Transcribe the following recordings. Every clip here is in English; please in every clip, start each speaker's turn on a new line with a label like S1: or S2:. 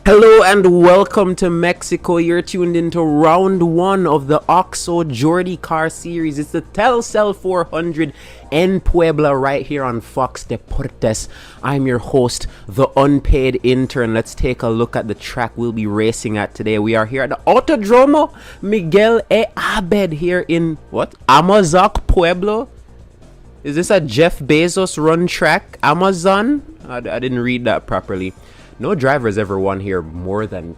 S1: Hello and welcome to Mexico. You're tuned into round one of the OXXO JordiCar series. It's the Telcel 400 in Puebla right here on Fox Deportes. I'm your host, the unpaid intern. Let's take a look at the track we'll be racing at today. We are here at the Autodromo Miguel E. Abed here in, Amazoc, Pueblo? Is this a Jeff Bezos run track? Amazon? I didn't read that properly. No driver's ever won here more than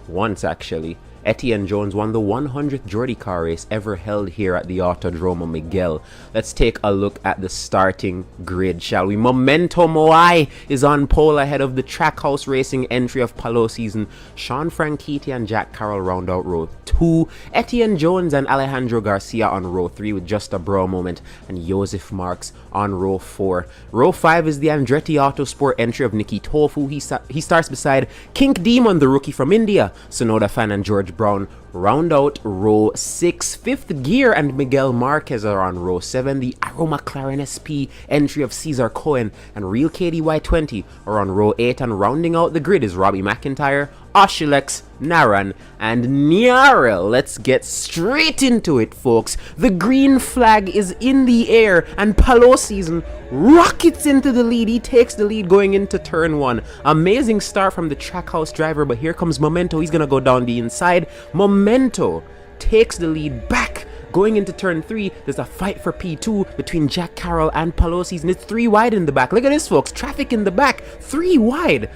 S1: once, actually. Etienne Jones won the 100th JordiCar race ever held here at the Autodromo Miguel. Let's take a look at the starting grid, shall we? Memento Moai is on pole ahead of the Trackhouse Racing entry of Palo season. Sean Franchitti and Jack Carroll round out row 2. Etienne Jones and Alejandro Garcia on row 3 with just a bro moment. And Joseph Marks on row 4. Row 5 is the Andretti Autosport entry of Nicky Tofu. He starts beside Kink Demon, the rookie from India. Sonoda Fan and George Brown round out row 6. Fifth Gear and Miguel Marquez are on row 7. The Arrow McLaren SP entry of Cesar Cohen and Real KDY20 are on row 8. And rounding out the grid is Robbie McIntyre, Oshilex, Naran, and Niarel. Let's get straight into it, folks. The green flag is in the air and Palo season rockets into the lead. He takes the lead going into turn 1. Amazing start from the Trackhouse driver, but here comes Memento. He's gonna go down the inside. Memento takes the lead back. Going into turn 3, there's a fight for P2 between Jack Carroll and Palo season. It's 3 wide in the back. Look at this, folks. Traffic in the back. 3 wide.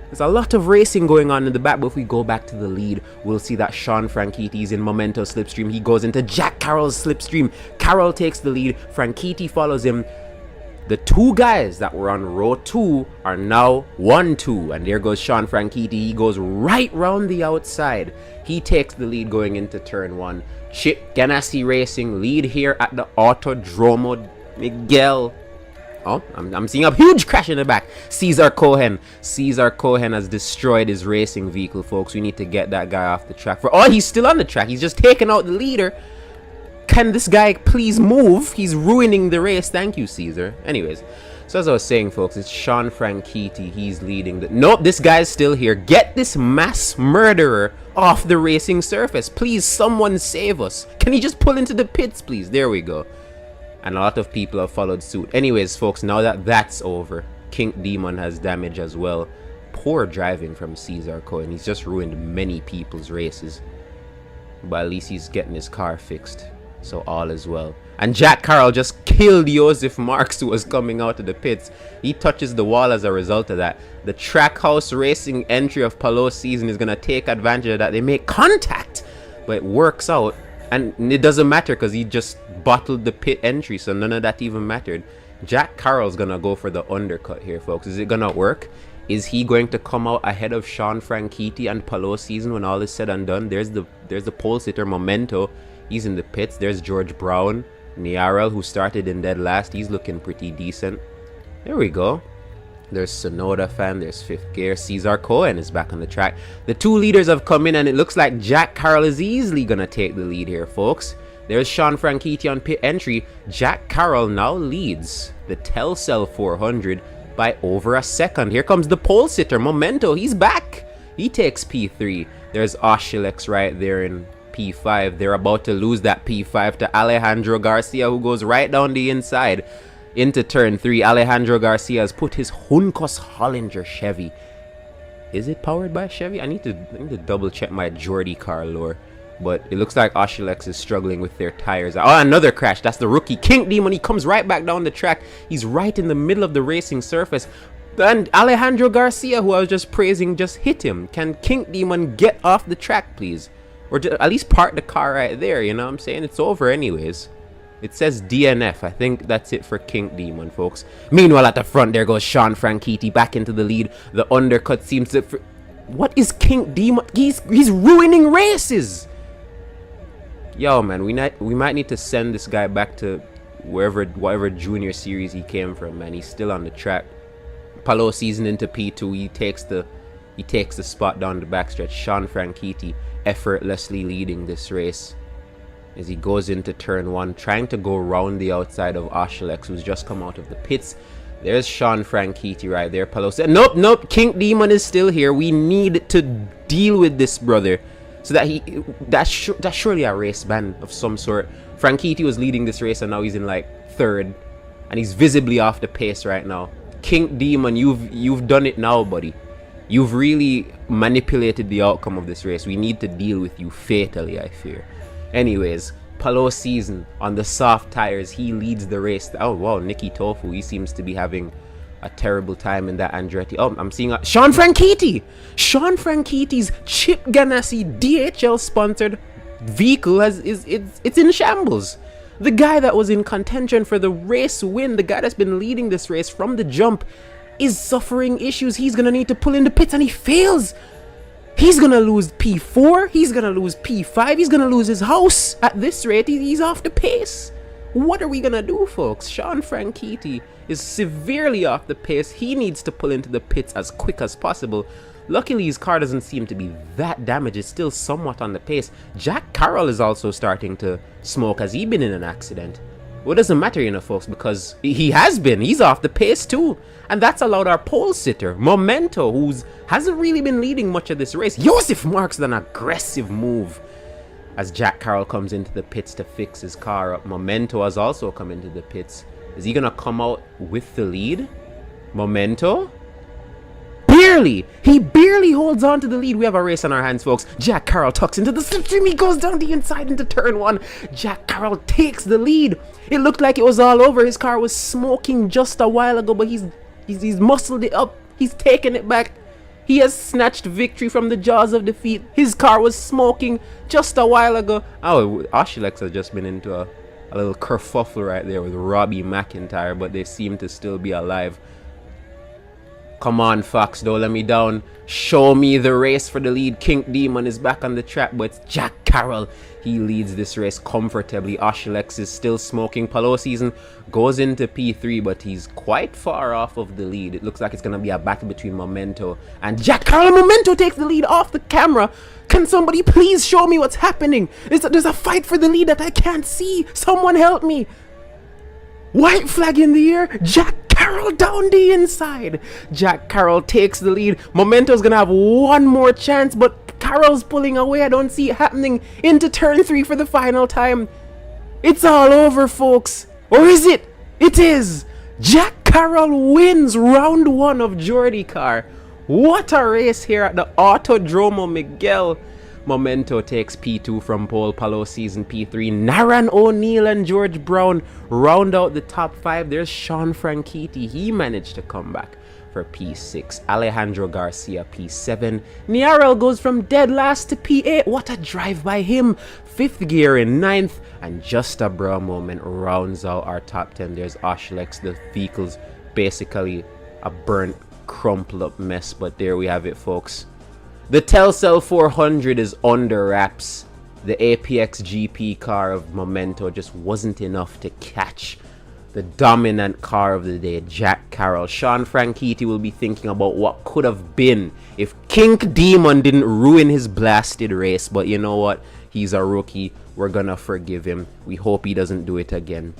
S1: There's a lot of racing going on in the back, but if we go back to the lead, we'll see that Sean Franchitti's in Memento slipstream. He goes into Jack Carroll's slipstream. Carroll takes the lead. Franchitti follows him. The 2 guys that were on row 2 are now 1-2. And there goes Sean Franchitti. He goes right round the outside. He takes the lead going into turn 1. Chip Ganassi Racing lead here at the Autodromo Miguel. Oh, I'm seeing a huge crash in the back. Cesar Cohen has destroyed his racing vehicle, folks. We need to get that guy off the track. He's still on the track. He's just taken out the leader. Can this guy please move? He's ruining the race. Thank you, Cesar. Anyways, so as I was saying, folks, it's Sean Franchitti. He's leading the... Nope, this guy's still here. Get this mass murderer off the racing surface. Please, someone save us. Can he just pull into the pits, please? There we go. And a lot of people have followed suit. Anyways, folks, now that that's over, Kink Demon has damage as well. Poor driving from Cesar Cohen. He's just ruined many people's races. But at least he's getting his car fixed. So all is well. And Jack Carroll just killed Joseph Marks, who was coming out of the pits. He touches the wall as a result of that. The Trackhouse Racing entry of Palo season is going to take advantage of that. They make contact, but it works out. And it doesn't matter because he just bottled the pit entry, so none of that even mattered. Jack Carroll's gonna go for the undercut here, folks. Is it gonna work? Is he going to come out ahead of Sean Franchitti and Palo season when all is said and done? There's the pole sitter Memento. He's in the pits. There's George Brown, Niarel, who started in dead last. He's looking pretty decent. There we go. There's Sonoda Fan, there's Fifth Gear. Cesar Cohen is back on the track. The 2 leaders have come in, and it looks like Jack Carroll is easily gonna take the lead here, folks. There's Sean Franchitti on pit entry. Jack Carroll now leads the Telcel 400 by over a second. Here comes the pole sitter, Memento. He's back. He takes P3. There's Oshilex right there in P5. They're about to lose that P5 to Alejandro Garcia, who goes right down the inside. Into turn 3, Alejandro Garcia has put his Juncos Hollinger Chevy. Is it powered by Chevy? I need to double check my JordiCar lore. But it looks like Oshilex is struggling with their tires. Oh, another crash. That's the rookie Kink Demon. He comes right back down the track. He's right in the middle of the racing surface. And Alejandro Garcia, who I was just praising, just hit him. Can Kink Demon get off the track, please? Or at least park the car right there, you know what I'm saying? It's over anyways. It says DNF. I think that's it for Kink Demon, folks. Meanwhile, at the front, there goes Sean Franchitti back into the lead. The undercut seems to... What is Kink Demon? He's ruining races! Yo, man, we might need to send this guy back to whatever junior series he came from, man. He's still on the track. Palo season into P2. He takes the spot down the backstretch. Sean Franchitti effortlessly leading this race as he goes into turn 1, trying to go round the outside of Oshilex, who's just come out of the pits. There's Sean Franchitti right there. Pelosi. Nope. King Demon is still here. We need to deal with this brother. So that that's surely a race ban of some sort. Franchitti was leading this race and now he's in like third. And he's visibly off the pace right now. King Demon, you've done it now, buddy. You've really manipulated the outcome of this race. We need to deal with you fatally, I fear. Anyways, Palo Season on the soft tires. He leads the race. Oh, wow, Nicky Tofu. He seems to be having a terrible time in that Andretti. Oh, I'm seeing Sean Franchitti. Sean Franchitti's Chip Ganassi DHL sponsored vehicle it's in shambles. The guy that was in contention for the race win, the guy that's been leading this race from the jump, is suffering issues. He's gonna need to pull in the pits and he fails. He's gonna lose P4, he's gonna lose P5, he's gonna lose his house. At this rate, he's off the pace. What are we gonna do, folks? Sean Franchitti is severely off the pace. He needs to pull into the pits as quick as possible. Luckily, his car doesn't seem to be that damaged. It's still somewhat on the pace. Jack Carroll is also starting to smoke. Has he been in an accident? Well, it doesn't matter, you know, folks, because he has been. He's off the pace too. And that's allowed our pole sitter, Memento, who hasn't really been leading much of this race. Joseph marks an aggressive move as Jack Carroll comes into the pits to fix his car up. Memento has also come into the pits. Is he going to come out with the lead? Memento? Barely! He barely holds on to the lead. We have a race on our hands, folks. Jack Carroll tucks into the slipstream. He goes down the inside into turn one. Jack Carroll takes the lead. It looked like it was all over. His car was smoking just a while ago, but he's muscled it up. He's taken it back. He has snatched victory from the jaws of defeat. His car was smoking just a while ago. Oh, Oshilex has just been into a little kerfuffle right there with Robbie McIntyre, but they seem to still be alive. Come on, Fox, don't let me down. Show me the race for the lead. King Demon is back on the track, but it's Jack Carroll. He leads this race comfortably. Oshilex is still smoking. Palo Season goes into P3, but he's quite far off of the lead. It looks like it's going to be a battle between Memento and Jack Carroll. Memento takes the lead off the camera. Can somebody please show me what's happening? There's a fight for the lead that I can't see. Someone help me. White flag in the air. Jack Carroll down the inside. Jack Carroll takes the lead. Memento's gonna have one more chance, but Carroll's pulling away. I don't see it happening. Into turn 3 for the final time. It's all over, folks. Or is it? It is. Jack Carroll wins round 1 of JordiCar. What a race here at the Autodromo Miguel. Memento takes P2 from pole. Palo Season P3. Naran O'Neill and George Brown round out the top 5. There's Sean Franchitti. He managed to come back for P6. Alejandro Garcia P7. Niarel goes from dead last to P8. What a drive by him. 5th gear in 9th. And just a bra moment rounds out our top 10. There's Oshilex. The vehicle's basically a burnt, crumpled up mess. But there we have it, folks. The Telcel 400 is under wraps. The APX GP car of Memento just wasn't enough to catch the dominant car of the day, Jack Carroll. Sean Franchitti will be thinking about what could have been if King Demon didn't ruin his blasted race. But you know what? He's a rookie. We're gonna forgive him. We hope he doesn't do it again.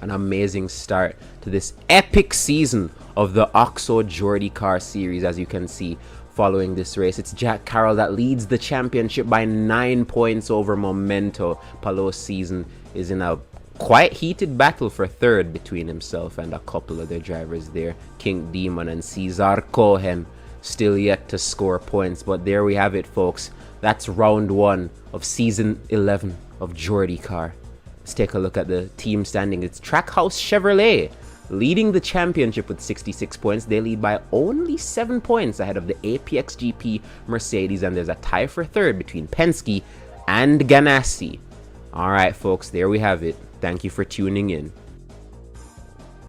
S1: An amazing start to this epic season of the OXXO JordiCar series, as you can see. Following this race, it's Jack Carroll that leads the championship by 9 points over Memento. Palo Season is in a quite heated battle for 3rd between himself and a couple other drivers there. King Demon and Cesar Cohen still yet to score points, but there we have it, folks. That's round 1 of season 11 of JordiCar. Let's take a look at the team standing. It's Trackhouse Chevrolet leading the championship with 66 points. They lead by only 7 points ahead of the APX GP Mercedes, and there's a tie for 3rd between Penske and Ganassi. All right, folks, there we have it. Thank you for tuning in.